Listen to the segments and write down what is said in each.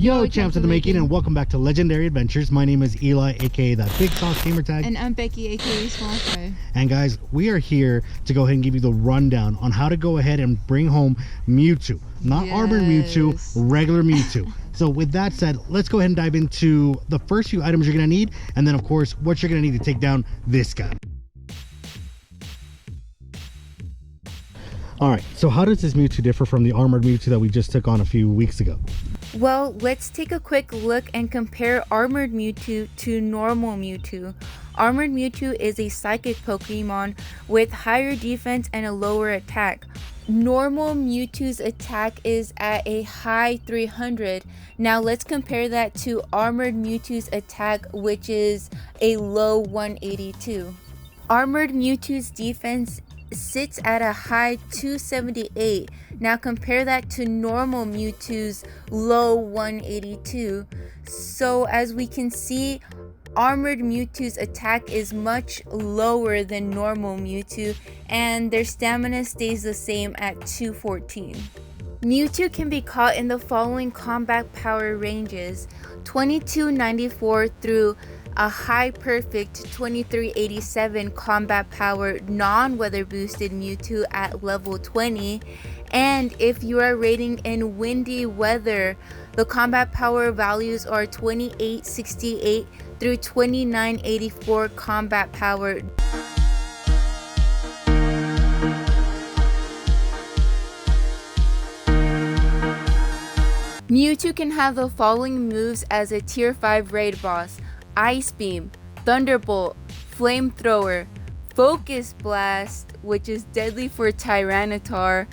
Yo, champs of the making, and welcome back to Legendary Adventures. My name is Eli, aka that Big Sauce Gamer Tag. And I'm Becky, aka Small Fry. And guys, we are here to go ahead and give you the rundown on how to go ahead and bring home Mewtwo. Not Armored Mewtwo, regular Mewtwo. So with that said, let's go ahead and dive into the first few items you're going to need, and then of course, what you're going to need to take down this guy. Alright, so how does this Mewtwo differ from the Armored Mewtwo that we just took on a few weeks ago? Well, let's take a quick look and compare Armored Mewtwo to normal Mewtwo. Armored Mewtwo is a psychic Pokemon with higher defense and a lower attack. Normal Mewtwo's attack is at a high 300. Now let's compare that to Armored Mewtwo's attack, which is a low 182. Armored Mewtwo's defense sits at a high 278. Now compare that to normal Mewtwo's low 182. So as we can see, Armored Mewtwo's attack is much lower than normal Mewtwo, and their stamina stays the same at 214. Mewtwo can be caught in the following combat power ranges: 2294 through a high perfect 2387 combat power non-weather boosted Mewtwo at level 20. And if you are raiding in windy weather, the combat power values are 2868 through 2984 combat power. Mewtwo can have the following moves as a tier 5 raid boss: Ice Beam, Thunderbolt, Flamethrower, Focus Blast, which is deadly for Tyranitar,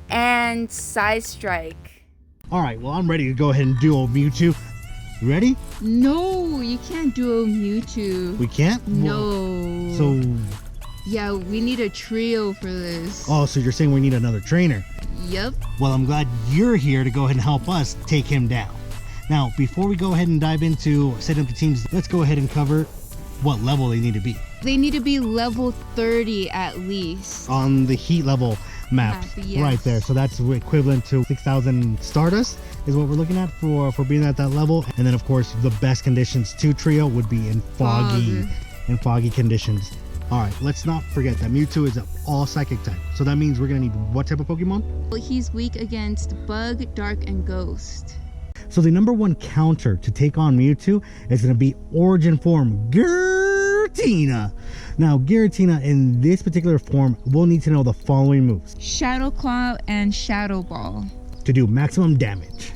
and Side Strike. Alright, well I'm ready to go ahead and duo Mewtwo. You ready? No, you can't duo Mewtwo. We can't? No. So... yeah, we need a trio for this. Oh, so you're saying we need another trainer? Yep. Well, I'm glad you're here to go ahead and help us take him down. Now, before we go ahead and dive into setting up the teams, let's go ahead and cover what level they need to be. They need to be level 30 at least. On the heat level map, yes. Right there. So that's equivalent to 6,000 Stardust is what we're looking at for being at that level. And then, of course, the best conditions to trio would be in foggy conditions. All right, let's not forget that Mewtwo is an all psychic type. So that means we're going to need what type of Pokemon? Well, he's weak against Bug, Dark, and Ghost. So the number one counter to take on Mewtwo is going to be Origin Form Giratina. Now, Giratina in this particular form will need to know the following moves: Shadow Claw and Shadow Ball to do maximum damage.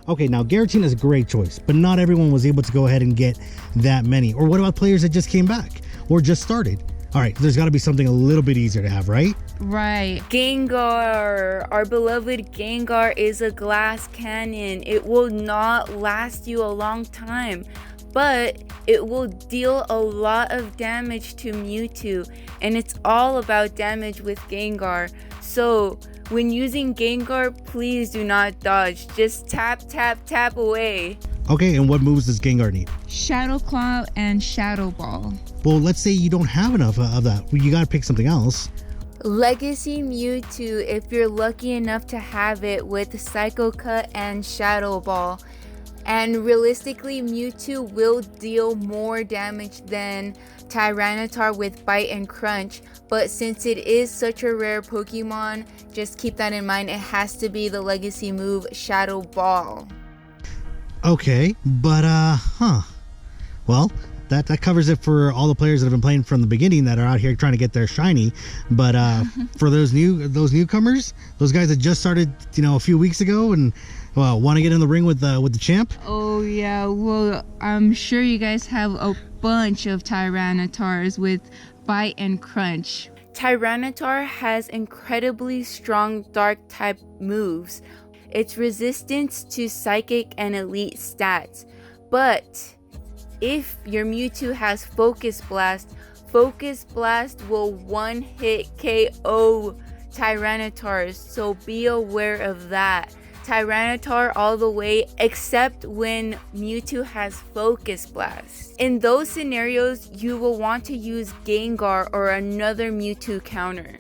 Okay, now Giratina is a great choice, but not everyone was able to go ahead and get that many. Or what about players that just came back or just started? All right, there's got to be something a little bit easier to have, right? Right. Gengar. Our beloved Gengar is a glass cannon. It will not last you a long time, but it will deal a lot of damage to Mewtwo, and it's all about damage with Gengar. So when using Gengar, please do not dodge. Just tap, tap, tap away. Okay, and what moves does Gengar need? Shadow Claw and Shadow Ball. Well, let's say you don't have enough of that. Well, you gotta pick something else. Legacy Mewtwo, if you're lucky enough to have it, with Psycho Cut and Shadow Ball. And realistically, Mewtwo will deal more damage than Tyranitar with Bite and Crunch, but since it is such a rare Pokemon, just keep that in mind. It has to be the legacy move, Shadow Ball. Okay, but well, that covers it for all the players that have been playing from the beginning that are out here trying to get their shiny. But for those newcomers, those guys that just started, a few weeks ago and want to get in the ring with the champ. Oh yeah, well, I'm sure you guys have a bunch of Tyranitars with Bite and Crunch. Tyranitar has incredibly strong dark type moves. Its resistance to psychic and elite stats. But if your Mewtwo has Focus Blast will one-hit KO Tyranitars, so be aware of that. Tyranitar all the way, except when Mewtwo has Focus Blast. In those scenarios, you will want to use Gengar or another Mewtwo counter.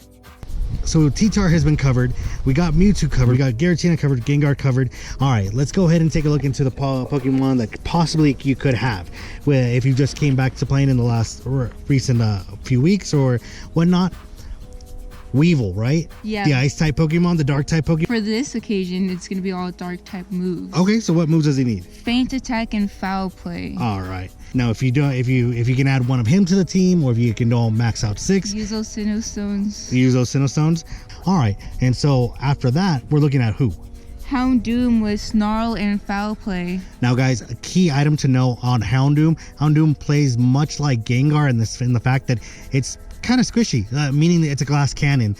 So T-Tar has been covered. We got Mewtwo covered. We got Giratina covered. Gengar covered. All right, let's go ahead and take a look into the Pokemon that possibly you could have, if you just came back to playing in the last recent few weeks or whatnot. Weevil, right? Yeah. The ice type Pokemon, the dark type Pokemon. For this occasion, it's going to be all dark type moves. Okay, so what moves does he need? Feint attack and foul play. All right. Now, if you can add one of him to the team, or if you can all max out 6, Use those Sinnoh Stones. use those Sinnoh Stones. All right. And so after that, we're looking at who? Houndoom with Snarl and foul play. Now, guys, a key item to know on Houndoom. Houndoom plays much like Gengar in the fact that it's kind of squishy, meaning that it's a glass cannon.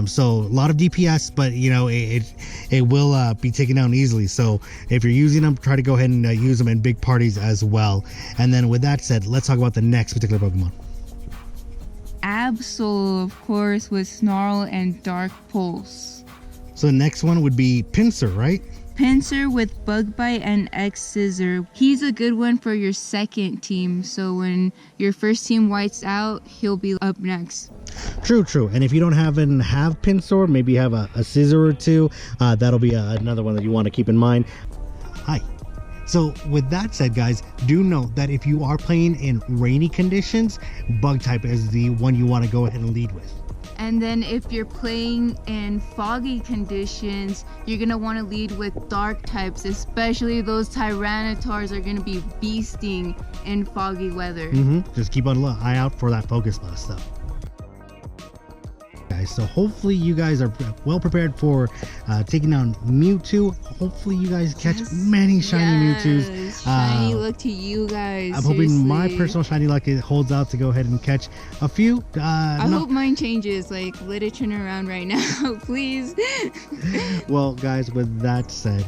So a lot of DPS, but you know it will be taken down easily. So if you're using them, try to go ahead and use them in big parties as well. And then with that said, let's talk about the next particular Pokemon. Absol, of course, with Snarl and Dark Pulse. So the next one would be Pincer, right? Pincer with Bug Bite and X Scissor. He's a good one for your second team, so when your first team whites out, he'll be up next. True. And if you don't have Pinsor, maybe you have a Scissor or two, that'll be another one that you want to keep in mind. Hi. So with that said, guys, do note that if you are playing in rainy conditions, Bug type is the one you want to go ahead and lead with. And then if you're playing in foggy conditions, you're going to want to lead with dark types, especially those Tyranitars are going to be beasting in foggy weather. Just keep an eye out for that focus blast stuff. Guys, so hopefully you guys are well prepared for taking down Mewtwo. Hopefully you guys catch many shiny Mewtwo's. Shiny luck to you guys. I'm hoping my personal shiny luck holds out to go ahead and catch a few. I hope mine changes. Like, let it turn around right now, please. Well, guys, with that said,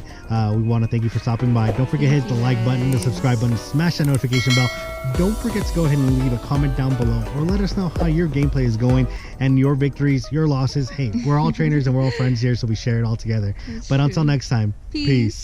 we want to thank you for stopping by. Don't forget to hit the like button, the subscribe button, smash that notification bell. Don't forget to go ahead and leave a comment down below or let us know how your gameplay is going and your victories, your losses. Hey, we're all trainers and we're all friends here, so we share it all together. But until next time, peace.